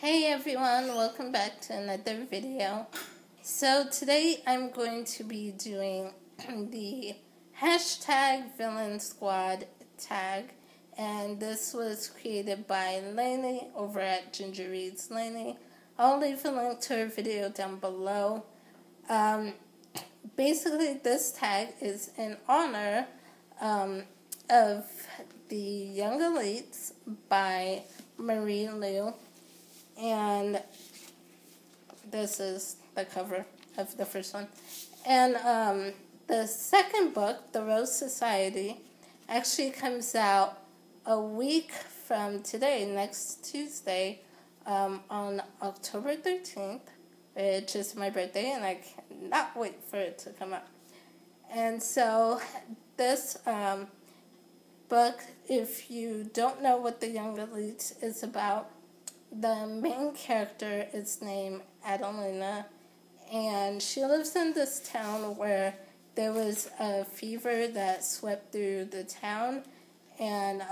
Hey everyone, welcome back to another video. So today I'm going to be doing the hashtag Villain Squad tag, and this was created by Lainey over at Ginger Reads Lainey. I'll leave a link to her video down below. Basically this tag is in honor of the Young Elites by Marie Lu. And this is the cover of the first one. And the second book, The Rose Society, actually comes out a week from today, next Tuesday, on October 13th, which is my birthday, and I cannot wait for it to come out. And so this book, if you don't know what The Young Elites is about, the main character is named Adelina, and she lives in this town where there was a fever that swept through the town, and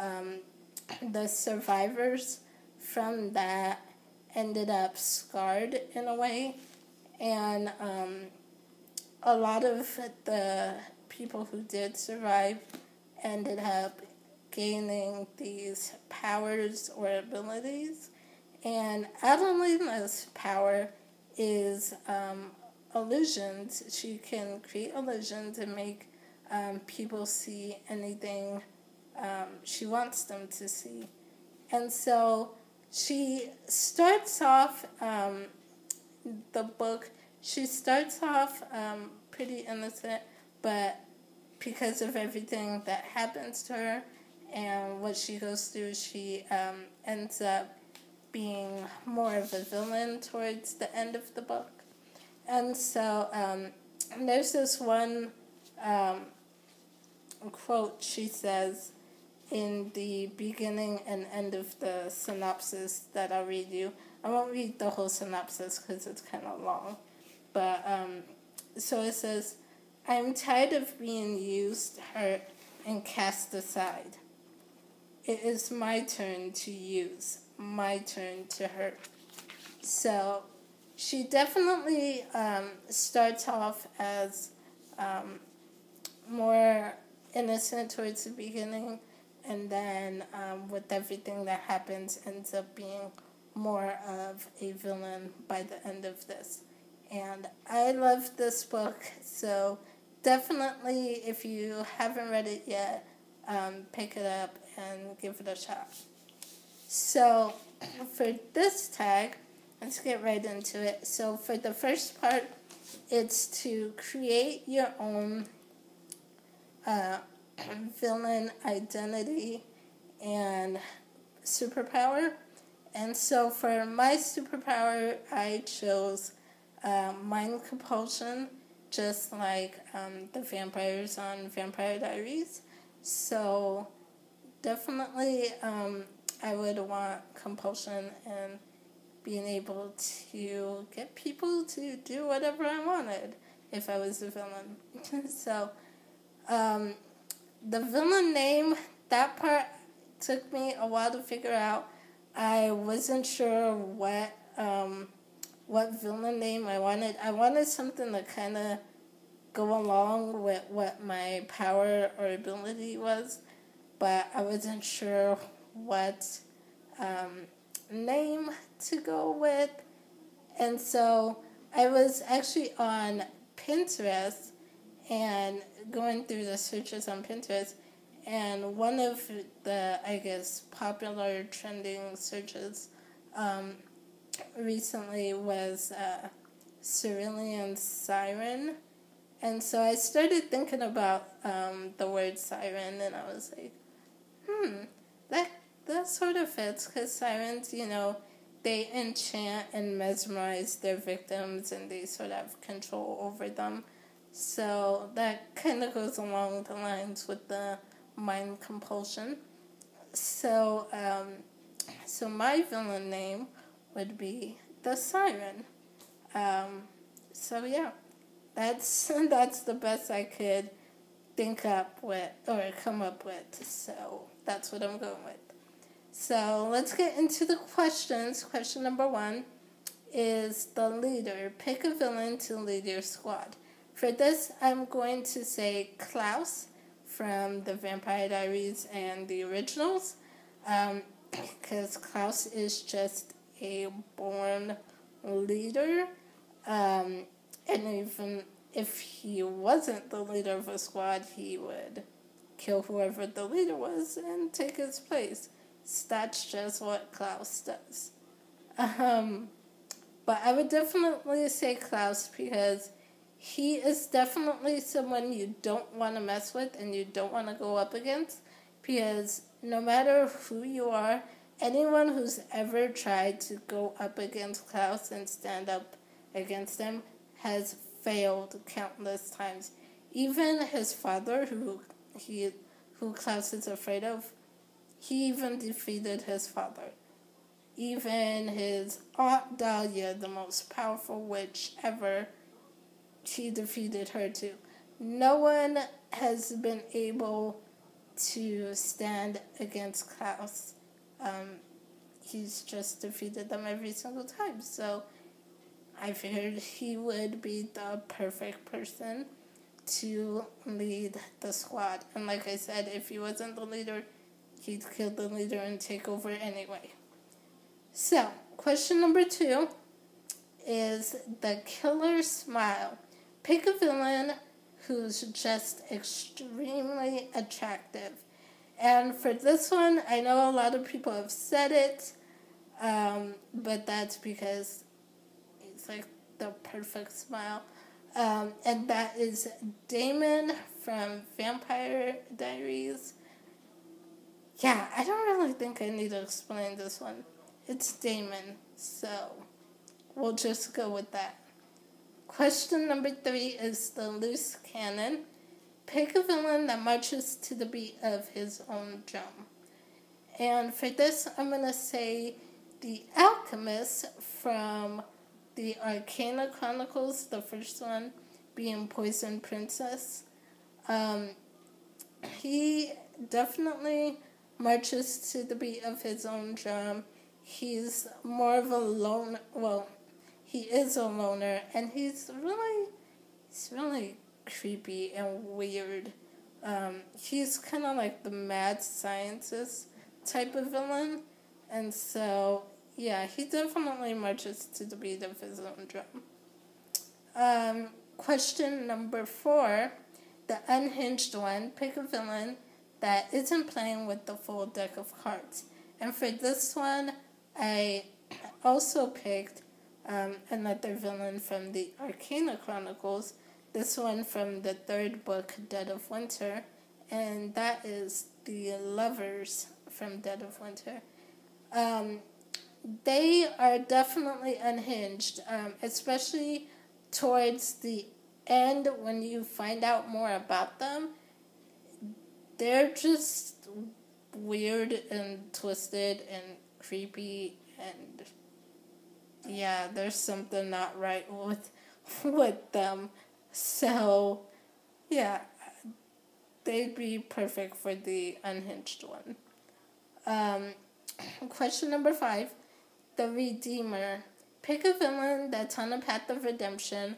the survivors from that ended up scarred in a way, and a lot of the people who did survive ended up gaining these powers or abilities. And Adelina's power is illusions. She can create illusions and make people see anything she wants them to see. And so she starts off the book, she starts off pretty innocent, but because of everything that happens to her and what she goes through, she ends up being more of a villain towards the end of the book. And so there's this one quote she says in the beginning and end of the synopsis that I'll read you. I won't read the whole synopsis because it's kind of long. But so it says, "I'm tired of being used, hurt, and cast aside. It is my turn to use, my turn to hurt." So she definitely starts off as more innocent towards the beginning, and then with everything that happens ends up being more of a villain by the end of this. And I love this book, so definitely if you haven't read it yet, pick it up and give it a shot. So for this tag, let's get right into it. So for the first part, it's to create your own villain identity and superpower. And so for my superpower, I chose mind compulsion, just like the vampires on Vampire Diaries. So definitely I would want compulsion and being able to get people to do whatever I wanted if I was a villain. So the villain name, that part took me a while to figure out. I wasn't sure what villain name I wanted. I wanted something to kind of go along with what my power or ability was, but I wasn't sure what name to go with. And so I was actually on Pinterest and going through the searches on Pinterest, and one of the, I guess, popular trending searches recently was Cerulean Siren. And so I started thinking about the word siren, and I was like, that sort of fits, because sirens, you know, they enchant and mesmerize their victims, and they sort of have control over them. So that kind of goes along the lines with the mind compulsion. So, so my villain name would be the Siren. So yeah, that's the best I could think up with or come up with. So that's what I'm going with. So let's get into the questions. Question number 1 is the leader. Pick a villain to lead your squad. For this, I'm going to say Klaus from the Vampire Diaries and the originals, because Klaus is just a born leader, and even if he wasn't the leader of a squad, he would kill whoever the leader was and take his place. So that's just what Klaus does. But I would definitely say Klaus, because he is definitely someone you don't want to mess with and you don't want to go up against, because no matter who you are, anyone who's ever tried to go up against Klaus and stand up against him has failed countless times. Even his father, who Klaus is afraid of, he even defeated his father. Even his Aunt Dahlia, the most powerful witch ever, she defeated her too. No one has been able to stand against Klaus. He's just defeated them every single time. So I figured he would be the perfect person to lead the squad. And like I said, if he wasn't the leader, he'd kill the leader and take over anyway. So, question number 2 is the killer smile. Pick a villain who's just extremely attractive. And for this one, I know a lot of people have said it, but that's because it's like the perfect smile. And that is Damon from Vampire Diaries. Yeah, I don't really think I need to explain this one. It's Damon, so we'll just go with that. Question number 3 is the loose cannon. Pick a villain that marches to the beat of his own drum. And for this, I'm going to say the Alchemist from the Arcana Chronicles, the first one being Poison Princess. He definitely marches to the beat of his own drum. He's more of a loner. Well, he is a loner, and he's really creepy and weird. He's kind of like the mad scientist type of villain, and so yeah, he definitely marches to the beat of his own drum. Question number 4, the unhinged one. Pick a villain that isn't playing with the full deck of cards. And for this one, I also picked another villain from the Arcana Chronicles, this one from the 3rd book, Dead of Winter, and that is the Lovers from Dead of Winter. They are definitely unhinged, especially towards the end when you find out more about them. They're just weird and twisted and creepy, and yeah, there's something not right with them. So yeah, they'd be perfect for the unhinged one. Question number 5, the Redeemer. Pick a villain that's on a path of redemption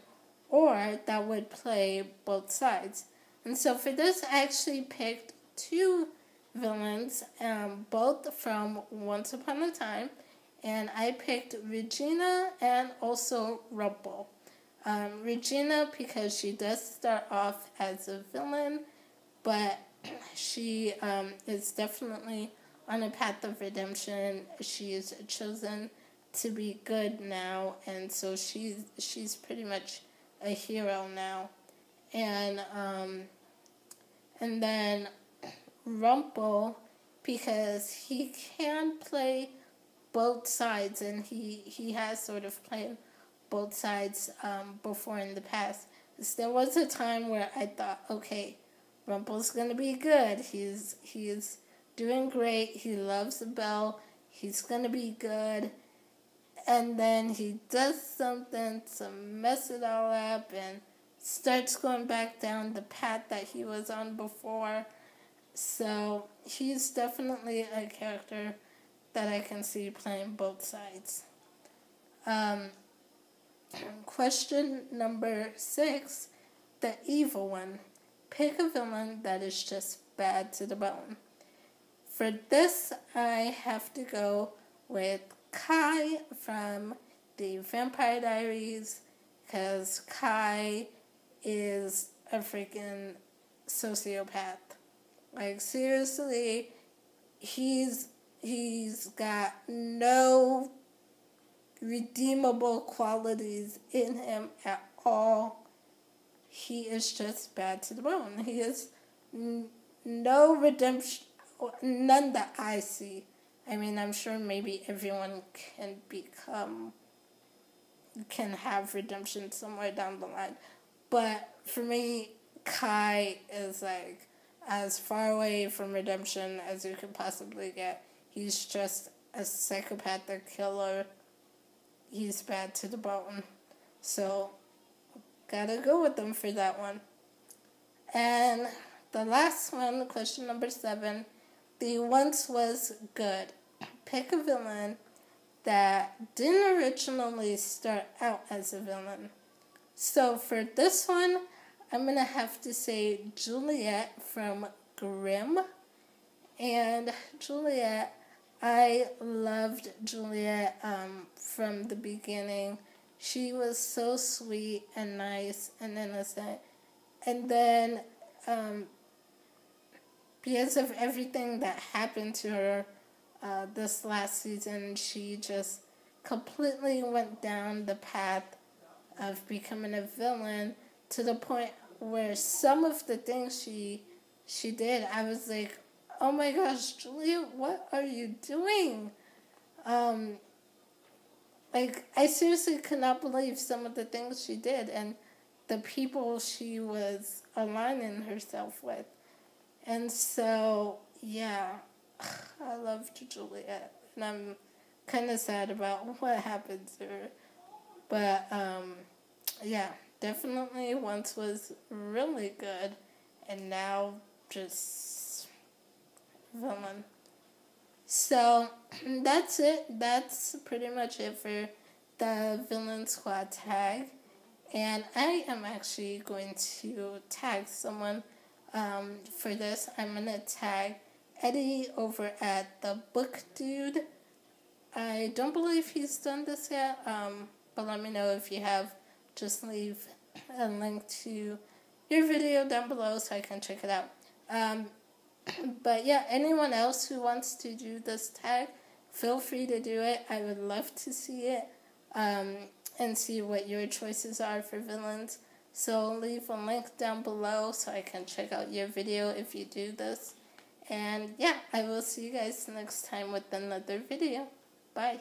or that would play both sides. And so for this, I actually picked 2 villains, both from Once Upon a Time, and I picked Regina and also Rumple. Regina, because she does start off as a villain, but she is definitely on a path of redemption. She is chosen to be good now, and so she's pretty much a hero now. And then Rumple, because he can play both sides, and he has sort of played both sides before in the past. There was a time where I thought, okay, Rumple's gonna be good. He's doing great. He loves Belle. He's gonna be good. And then he does something to mess it all up and starts going back down the path that he was on before. So he's definitely a character that I can see playing both sides. Question number 6, the evil one. Pick a villain that is just bad to the bone. For this, I have to go with Kai from the Vampire Diaries, because Kai is a freaking sociopath. Like, seriously, he's got no redeemable qualities in him at all. He is just bad to the bone. He has no redemption, none that I see. I mean, I'm sure maybe everyone can have redemption somewhere down the line. But for me, Kai is like as far away from redemption as you could possibly get. He's just a psychopathic killer. He's bad to the bone. So, gotta go with them for that one. And the last one, question number 7, the once was good. Pick a villain that didn't originally start out as a villain. So for this one, I'm going to have to say Juliet from Grimm. And Juliet, I loved Juliet from the beginning. She was so sweet and nice and innocent. And then because of everything that happened to her this last season, she just completely went down the path of becoming a villain, to the point where some of the things she did, I was like, oh my gosh, Julia, what are you doing? Like, I seriously could not believe some of the things she did and the people she was aligning herself with. And so, yeah, I loved Juliet, and I'm kind of sad about what happened to her. But, yeah, definitely once was really good, and now just villain. So, that's it. That's pretty much it for the Villain Squad tag. And I am actually going to tag someone for this. I'm going to tag Eddie over at The Book Dude. I don't believe he's done this yet, but let me know if you have. Just leave a link to your video down below so I can check it out. But yeah, anyone else who wants to do this tag, feel free to do it. I would love to see it and see what your choices are for villains. So leave a link down below so I can check out your video if you do this. And yeah, I will see you guys next time with another video. Bye.